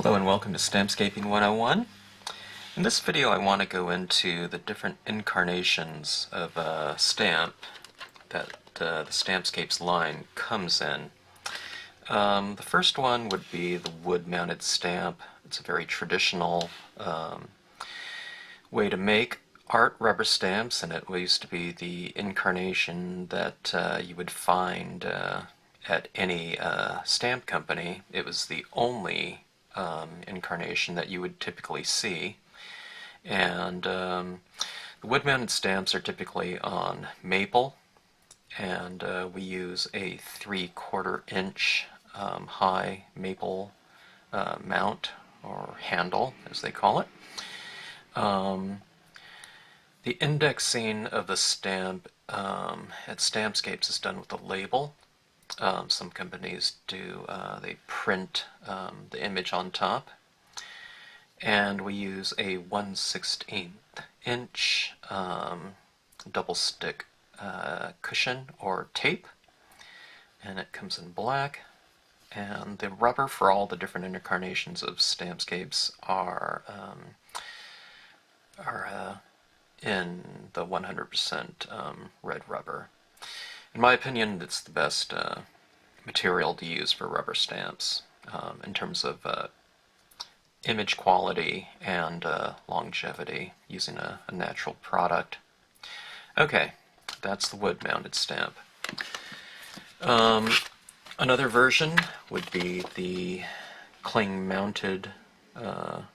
Hello and welcome to Stampscaping 101. In this video I want to go into the different incarnations of a stamp that the Stampscapes line comes in. The first one would be the wood-mounted stamp. It's a very traditional way to make art rubber stamps, and it used to be the incarnation that you would find at any stamp company. It was the only incarnation that you would typically see, and the wood-mounted stamps are typically on maple, and we use a 3/4 inch high maple mount, or handle as they call it. The indexing of the stamp at Stampscapes is done with a label. Some companies do, they print the image on top, and we use a 1/16 inch double stick cushion or tape, and it comes in black. And the rubber for all the different incarnations of Stampscapes are in the 100% red rubber. In my opinion, it's the best material to use for rubber stamps in terms of image quality and longevity, using a natural product. Okay, that's the wood-mounted stamp. Another version would be the cling-mounted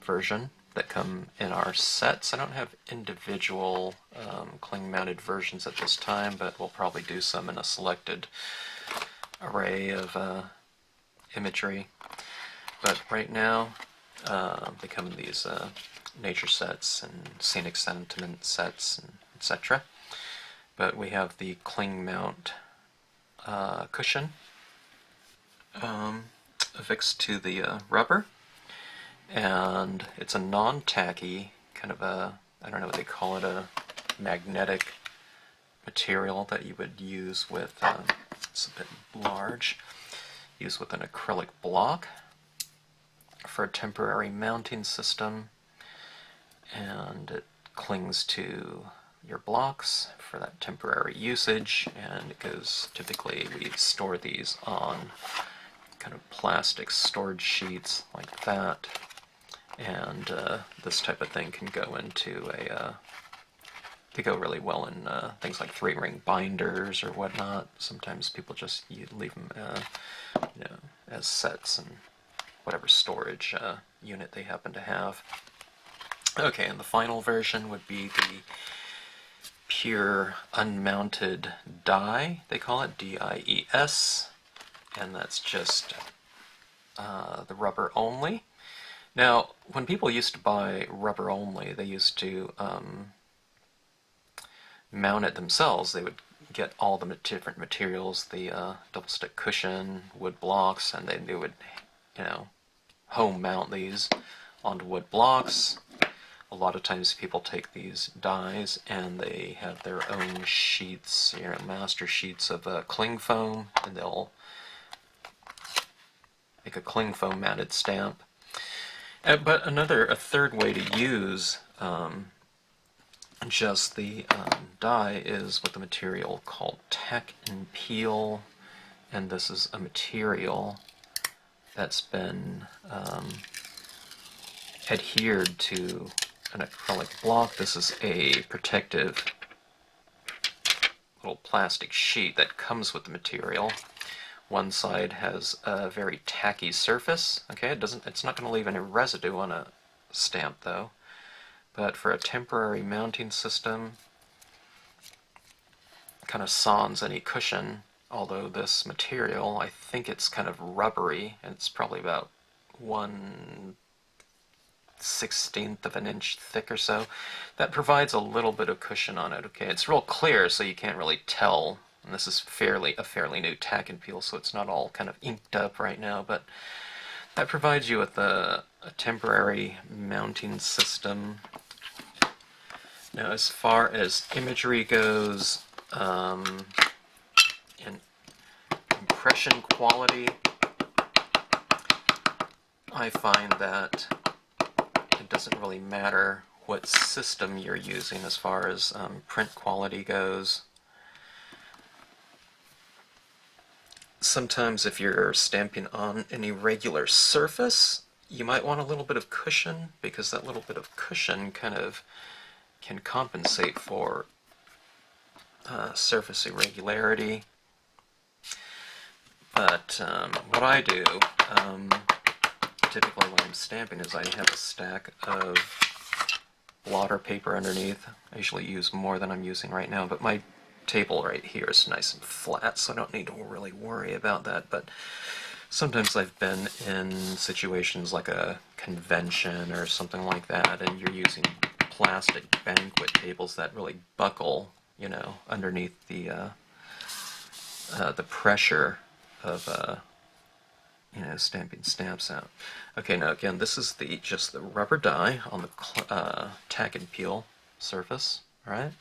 version that come in our sets. I don't have individual cling-mounted versions at this time, but we'll probably do some in a selected array of imagery. But right now, they come in these nature sets and scenic sentiment sets, and etc. But we have the cling mount cushion affixed to the rubber, and it's a non-tacky kind of I don't know what they call it, a magnetic material that you would use with, it's a bit large, use with an acrylic block for a temporary mounting system, and it clings to your blocks for that temporary usage, and it goes, typically we store these on kind of plastic storage sheets like that, and this type of thing can go into they go really well in things like 3-ring binders or whatnot. Sometimes people just leave them as sets in whatever storage unit they happen to have. Okay, and the final version would be the pure unmounted die, they call it, D-I-E-S, and that's just the rubber only. Now, when people used to buy rubber only, they used to mount it themselves. They would get all the different materials, the double stick cushion, wood blocks, and they would, home mount these onto wood blocks. A lot of times people take these dies and they have their own sheets, master sheets of cling foam, and they'll make a cling foam mounted stamp. But a third way to use just the die is with a material called tack and peel, and this is a material that's been adhered to an acrylic block. This is a protective little plastic sheet that comes with the material. One side has a very tacky surface. Okay, it's not going to leave any residue on a stamp though. But for a temporary mounting system, kind of sans any cushion, although this material, I think it's kind of rubbery, and it's probably about 1/16 of an inch thick or so. That provides a little bit of cushion on it. Okay, it's real clear, so you can't really tell. And this is a fairly new tack and peel, so it's not all kind of inked up right now, but that provides you with a temporary mounting system. Now, as far as imagery goes, in impression quality, I find that it doesn't really matter what system you're using as far as print quality goes. Sometimes if you're stamping on an irregular surface, you might want a little bit of cushion, because that little bit of cushion kind of can compensate for surface irregularity. But what I do typically when I'm stamping is I have a stack of blotter paper underneath. I usually use more than I'm using right now, but my table right here is nice and flat, so I don't need to really worry about that. But sometimes I've been in situations like a convention or something like that, and you're using plastic banquet tables that really buckle, you know, underneath the pressure of you know, stamping stamps out. Okay, now again, this is just the rubber die on the tack and peel surface, right?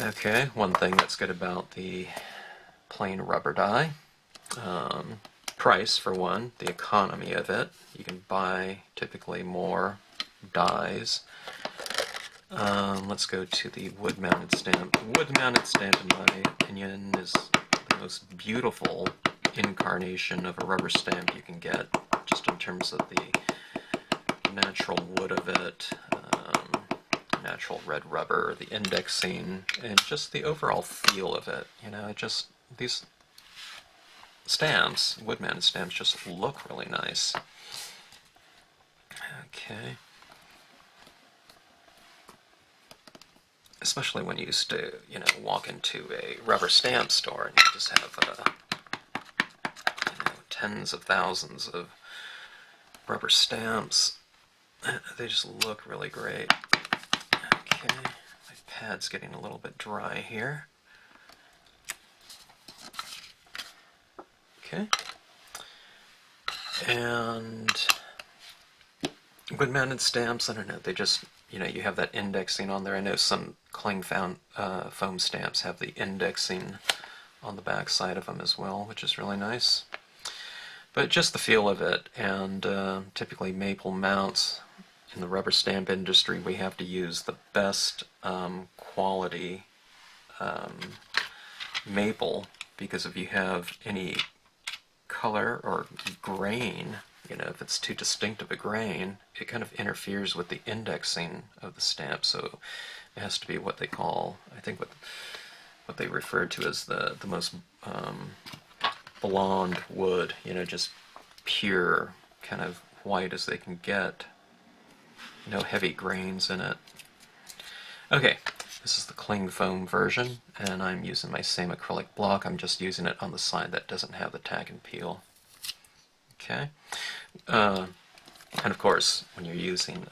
Okay, one thing that's good about the plain rubber die, price for one, the economy of it. You can buy typically more dies. Let's go to the wood-mounted stamp. The wood-mounted stamp, in my opinion, is the most beautiful incarnation of a rubber stamp you can get, just in terms of the natural wood of it, natural red rubber, the indexing, and just the overall feel of it. You know, these stamps, wood-mounted stamps, just look really nice. Okay. Especially when you used to, you know, walk into a rubber stamp store and you just have, you know, tens of thousands of rubber stamps. They just look really great. Okay, my pad's getting a little bit dry here. Okay. And wood-mounted stamps, I don't know, they just, you know, you have that indexing on there. I know some cling foam stamps have the indexing on the back side of them as well, which is really nice. But just the feel of it, and typically maple mounts, in the rubber stamp industry, we have to use the best quality maple, because if you have any color or grain, you know, if it's too distinct of a grain, it kind of interferes with the indexing of the stamp. So it has to be what they call, I think what they refer to as the most blonde wood, you know, just pure, kind of white as they can get. No heavy grains in it. Okay, this is the cling foam version, and I'm using my same acrylic block. I'm just using it on the side that doesn't have the tack and peel. Okay, and of course, when you're using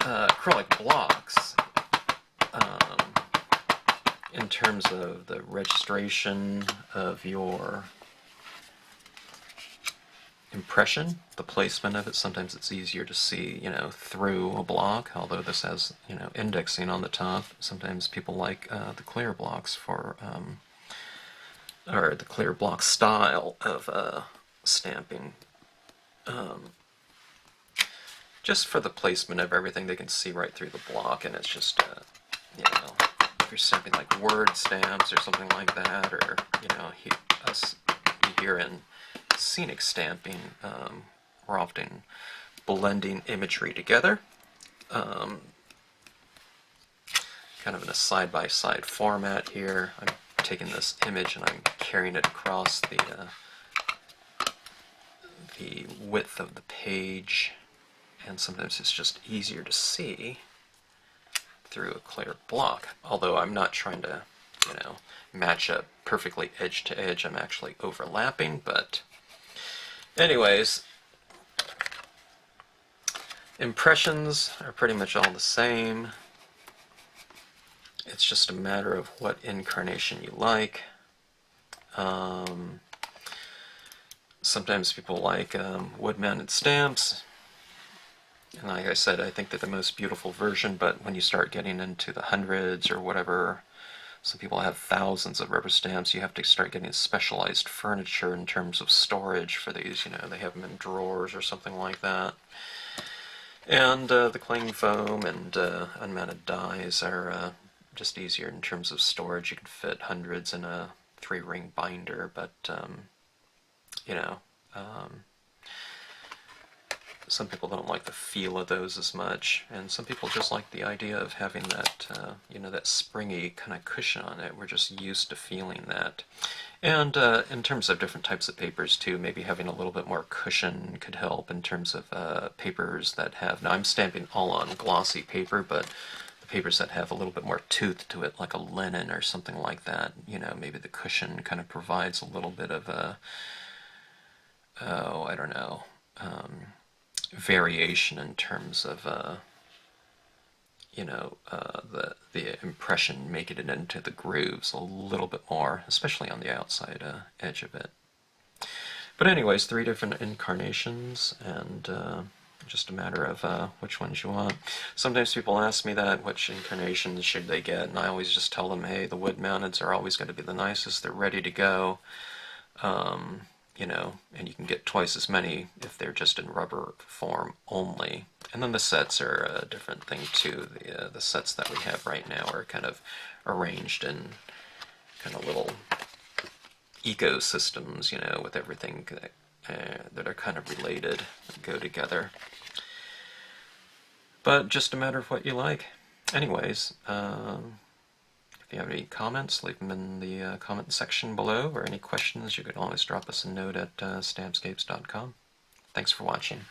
acrylic blocks, in terms of the registration of your impression, the placement of it, sometimes it's easier to see, you know, through a block, although this has, you know, indexing on the top. Sometimes people like the clear blocks for, or the clear block style of stamping. Just for the placement of everything, they can see right through the block, and it's just, you know, if you're stamping like word stamps or something like that, or, you know, us here in scenic stamping, we're often blending imagery together, kind of in a side-by-side format here. I'm taking this image and I'm carrying it across the width of the page, and sometimes it's just easier to see through a clear block, although I'm not trying to, you know, match up perfectly edge to edge. I'm actually overlapping, but anyways, impressions are pretty much all the same. It's just a matter of what incarnation you like. Sometimes people like wood-mounted stamps, and like I said, I think they're the most beautiful version, but when you start getting into the hundreds or whatever some people have thousands of rubber stamps. You have to start getting specialized furniture in terms of storage for these. You know, they have them in drawers or something like that. And the cling foam and unmounted dies are just easier in terms of storage. You can fit hundreds in a 3-ring binder, but you know, some people don't like the feel of those as much, and some people just like the idea of having that, you know, that springy kind of cushion on it. We're just used to feeling that. And in terms of different types of papers too, maybe having a little bit more cushion could help in terms of papers that have, now I'm stamping all on glossy paper, but the papers that have a little bit more tooth to it, like a linen or something like that, you know, maybe the cushion kind of provides a little bit of a, oh, I don't know, variation in terms of you know, the impression, making it into the grooves a little bit more, especially on the outside edge of it. But anyways, 3 different incarnations, and just a matter of which ones you want. Sometimes people ask me that, which incarnations should they get, and I always just tell them, hey, the wood mounteds are always going to be the nicest. They're ready to go. You know, and you can get twice as many if they're just in rubber form only. And then the sets are a different thing too. The sets that we have right now are kind of arranged in kind of little ecosystems, you know, with everything that are kind of related and go together. But just a matter of what you like. Anyways, if you have any comments, leave them in the comment section below, or any questions, you can always drop us a note at stampscapes.com. Thanks for watching.